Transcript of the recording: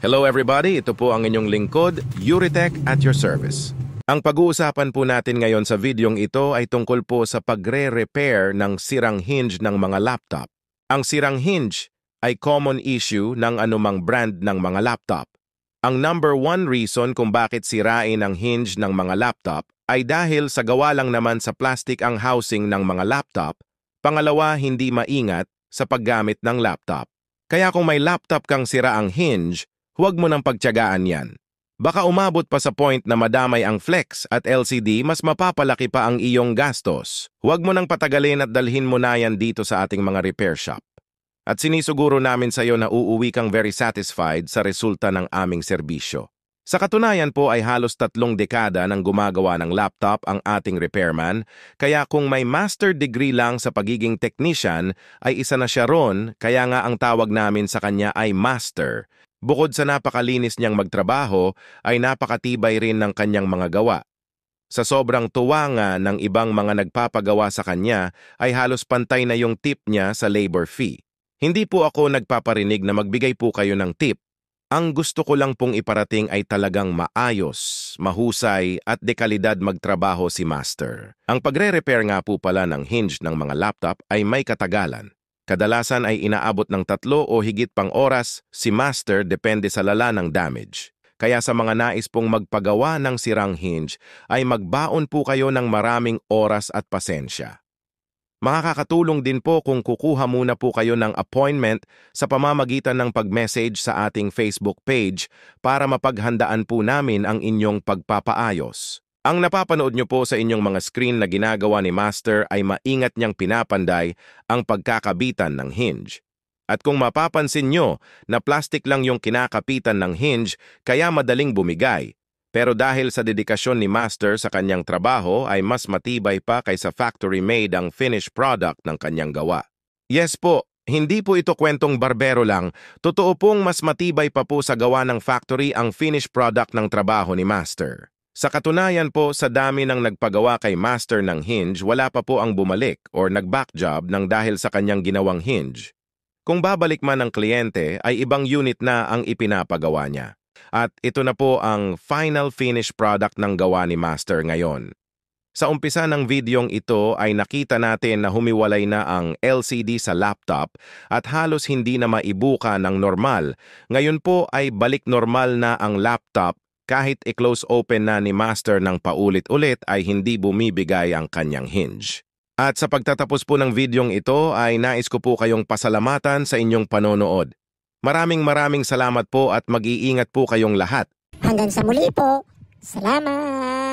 Hello everybody, ito po ang inyong lingkod, Yuritech at your service. Ang pag-uusapan po natin ngayon sa videong ito ay tungkol po sa pagre-repair ng sirang hinge ng mga laptop. Ang sirang hinge ay common issue ng anumang brand ng mga laptop. Ang number one reason kung bakit sirain ang hinge ng mga laptop ay dahil sa gawa lang naman sa plastic ang housing ng mga laptop, pangalawa hindi maingat sa paggamit ng laptop. Kaya kung may laptop kang sira ang hinge, huwag mo nang pagtiyagaan yan. Baka umabot pa sa point na madamay ang flex at LCD, mas mapapalaki pa ang iyong gastos. Huwag mo nang patagalin at dalhin mo na yan dito sa ating mga repair shop. At sinisuguro namin sa iyo na uuwi kang very satisfied sa resulta ng aming serbisyo. Sa katunayan po ay halos 3 dekada nang gumagawa ng laptop ang ating repairman, kaya kung may master degree lang sa pagiging technician ay isa na siya ron, kaya nga ang tawag namin sa kanya ay master. Bukod sa napakalinis niyang magtrabaho, ay napakatibay rin ng kanyang mga gawa. Sa sobrang tuwa nga ng ibang mga nagpapagawa sa kanya, ay halos pantay na yung tip niya sa labor fee. Hindi po ako nagpaparinig na magbigay po kayo ng tip. Ang gusto ko lang pong iparating ay talagang maayos, mahusay at dekalidad magtrabaho si Master. Ang pagre-repair nga po pala ng hinge ng mga laptop ay may katagalan. Kadalasan ay inaabot ng 3 o higit pang oras si Master depende sa lala ng damage. Kaya sa mga nais pong magpagawa ng sirang hinge ay magbaon po kayo ng maraming oras at pasensya. Makakatulong din po kung kukuha muna po kayo ng appointment sa pamamagitan ng pag-message sa ating Facebook page para mapaghandaan po namin ang inyong pagpapaayos. Ang napapanood nyo po sa inyong mga screen na ginagawa ni Master ay maingat niyang pinapanday ang pagkakabitan ng hinge. At kung mapapansin nyo na plastic lang yung kinakapitan ng hinge kaya madaling bumigay. Pero dahil sa dedikasyon ni Master sa kanyang trabaho ay mas matibay pa kaysa factory-made ang finished product ng kanyang gawa. Yes po, hindi po ito kwentong barbero lang. Totoo pong mas matibay pa po sa gawa ng factory ang finished product ng trabaho ni Master. Sa katunayan po, sa dami ng nagpagawa kay Master ng hinge, wala pa po ang bumalik or nag-back job ng dahil sa kanyang ginawang hinge. Kung babalik man ang kliyente, ay ibang unit na ang ipinapagawa niya. At ito na po ang final finished product ng gawa ni Master ngayon. Sa umpisa ng videong ito ay nakita natin na humiwalay na ang LCD sa laptop at halos hindi na maibuka ng normal. Ngayon po ay balik normal na ang laptop kahit i-close open na ni Master ng paulit-ulit ay hindi bumibigay ang kanyang hinge. At sa pagtatapos po ng videong ito ay nais ko po kayong pasalamatan sa inyong panonood. Maraming salamat po at mag-iingat po kayong lahat. Hanggang sa muli po. Salamat!